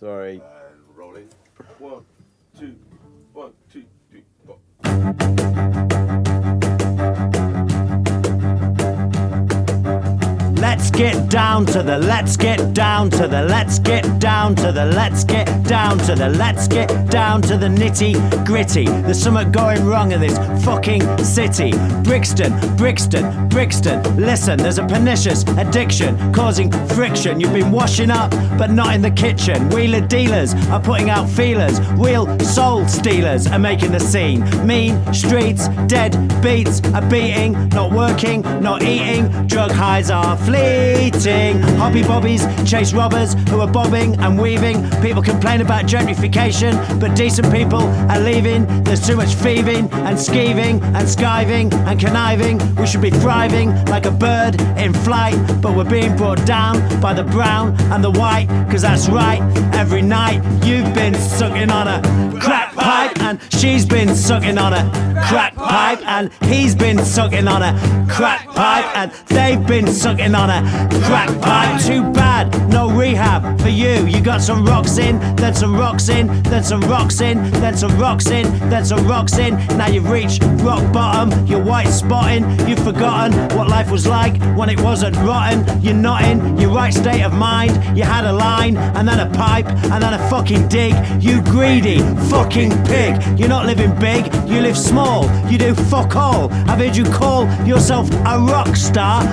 Sorry. And rolling. 1, 2, 1, 2, 3, 4. Let's get down to the, let's get down to the, let's get down to the, let's get down to the, let's get down to the nitty gritty. There's something going wrong in this fucking city. Brixton, Brixton, Brixton. Listen, there's a pernicious addiction causing friction. You've been washing up, but not in the kitchen. Wheeler dealers are putting out feelers. Real soul stealers are making the scene. Mean streets, dead beats are beating. Not working, not eating. Drug highs are fleeting. Hobby bobbies chase robbers who are bobbing and weaving. People complain about gentrification, but decent people are leaving. There's too much thieving and skeeving and skiving and conniving. We should be thriving like a bird in flight, but we're being brought down by the brown and the white. Cause that's right, every night you've been sucking on a crack pipe, and she's been sucking on a crack pipe, and he's been sucking on a crack pipe, and they've been sucking on a crack pipe. Too bad, no rehab for you. You got some rocks in, then some rocks in, then some rocks in, then some rocks in, then some rocks in. Now you've reached rock bottom, you're white spotting. You've forgotten what life was like when it wasn't rotten. You're not in your right state of mind. You had a line, and then a pipe, and then a fucking dig. You greedy fucking pig. You're not living big, you live small. You do fuck all. I've heard you call yourself a rock star.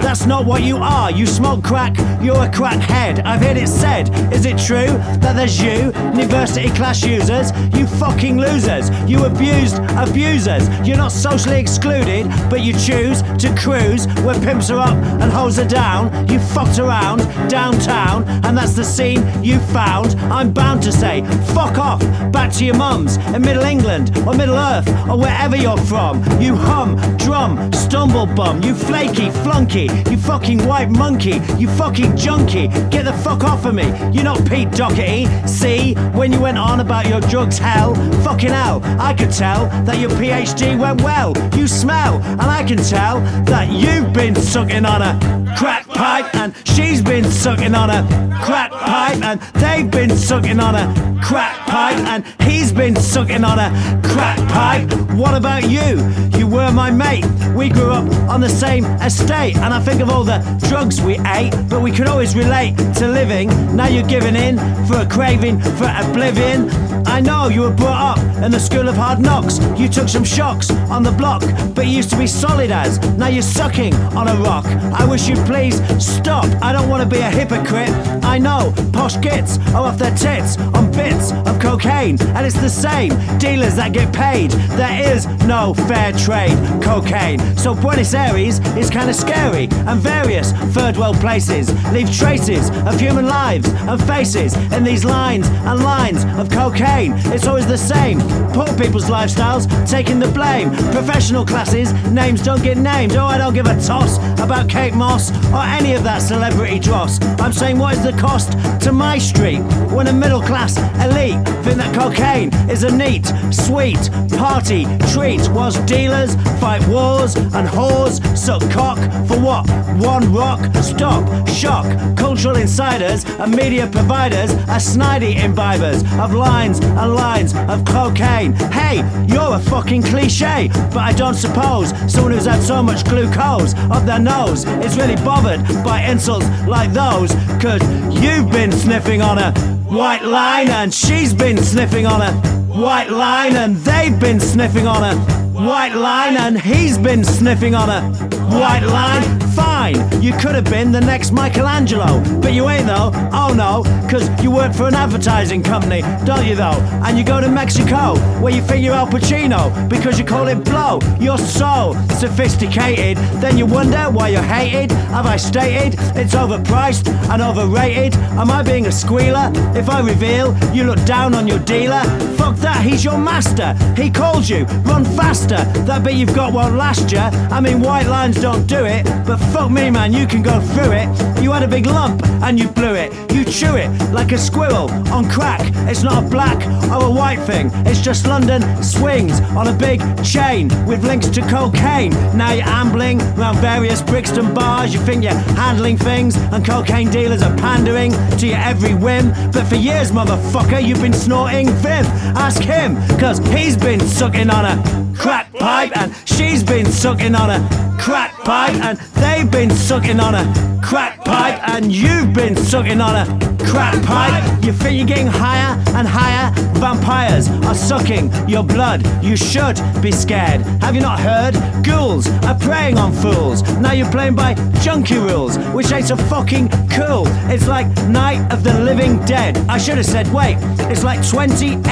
That's not what you are. You smoke crack, you're a crackhead. I've heard it said, is it true that there's you, university class users? You fucking losers. You abused abusers. You're not socially excluded, but you choose to cruise where pimps are up and hoes are down. You fucked around downtown, and that's the scene you found. I'm bound to say, fuck off back to your mums in Middle England or Middle Earth or wherever you're from. You hum, drum, stumble bum. You flaky flunky. You fucking white monkey. You fucking junkie. Get the fuck off of me. You're not Pete Doherty. See, when you went on about your drugs, hell, fucking hell, I could tell that your PhD went well. You smell, and I can tell that you've been sucking on a crack pipe, and she's been sucking on a crack pipe, and they've been sucking on a crack pipe, and he's been sucking on a crack pipe. What about you? You were my mate. We grew up on the same estate, and I think of all the drugs we ate, but we could always relate to living. Now you're giving in for a craving for oblivion. I know you were brought up in the school of hard knocks. You took some shocks on the block, but you used to be solid as. Now you're sucking on a rock. I wish you'd please stop. I don't want to be a hypocrite. I know posh gits are off their tits on bits of cocaine, and it's the same dealers that get paid. There is no fair trade cocaine. So Buenos Aires is kind of scary, and various third world places leave traces of human lives and faces in these lines and lines of cocaine. It's always the same. Poor people's lifestyles taking the blame. Professional classes, names don't get named. Oh, I don't give a toss about Kate Moss or any of that celebrity dross. I'm saying, what is the cost to my street when a middle class elite think that cocaine is a neat, sweet party treat, whilst dealers fight wars and whores suck cock for what? One rock? Stop, shock. Cultural insiders and media providers are snidey imbibers of lines and lines of cocaine. Hey, you're a fucking cliche, but I don't suppose someone who's had so much glucose up their nose is really bothered by insults like those. Cause you've been sniffing on a white line, and she's been sniffing on a white line, and they've been sniffing on a white line, and he's been sniffing on a white line. Fine, you could have been the next Michelangelo, but you ain't though. Oh no, cause you work for an advertising company, don't you though? And you go to Mexico, where you think you're Al Pacino, because you call it blow. You're so sophisticated, then you wonder why you're hated. Have I stated it's overpriced and overrated? Am I being a squealer if I reveal you look down on your dealer? Fuck that, he's your master. He called you, run faster. faster. That bit you've got won't last ya. I mean, white lines don't do it, but fuck me, man, you can go through it. You had a big lump and you blew it. You chew it like a squirrel on crack. It's not a black or a white thing. It's just London swings on a big chain with links to cocaine. Now you're ambling around various Brixton bars. You think you're handling things, and cocaine dealers are pandering to your every whim. But for years, motherfucker, you've been snorting Vim. Ask him, cause he's been sucking on a crack pipe, and she's been sucking on a crack pipe, and they've been sucking on a crack pipe, and you've been sucking on a crack pipe. You think you're getting higher and higher? Vampires are sucking your blood. You should be scared. Have you not heard? Ghouls are preying on fools. Now you're playing by junkie rules, which ain't so fucking cool. It's like Night of the Living Dead. I should have said, wait, it's like 28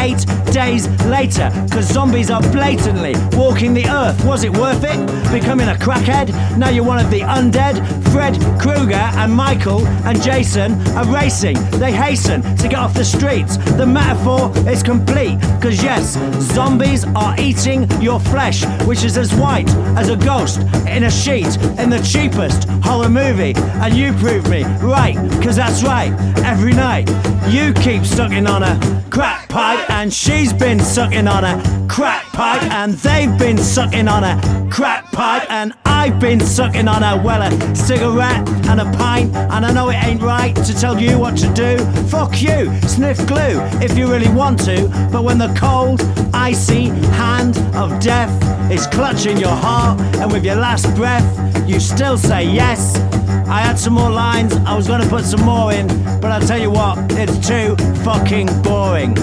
days later, cause zombies are blatantly walking the earth. Was it worth it? Becoming a crackhead? Now you're one of the undead. Fred Krueger and Michael and Jason are racing. They hasten to get off the streets. The metaphor is complete, cause yes, zombies are eating your flesh, which is as white as a ghost in a sheet in the cheapest horror movie. And you prove me right, cause that's right. Every night you keep sucking on a crack pipe, and she's been sucking on a crack pipe, and they've been sucking on a crack pipe, and I've been sucking on a, well, a cigarette and a pint. And I know it ain't right to tell you what to do. Fuck you, sniff glue if you really want to. But when the cold, icy hand of death is clutching your heart, and with your last breath you still say yes. I had some more lines, I was gonna put some more in, but I'll tell you what, it's too fucking boring.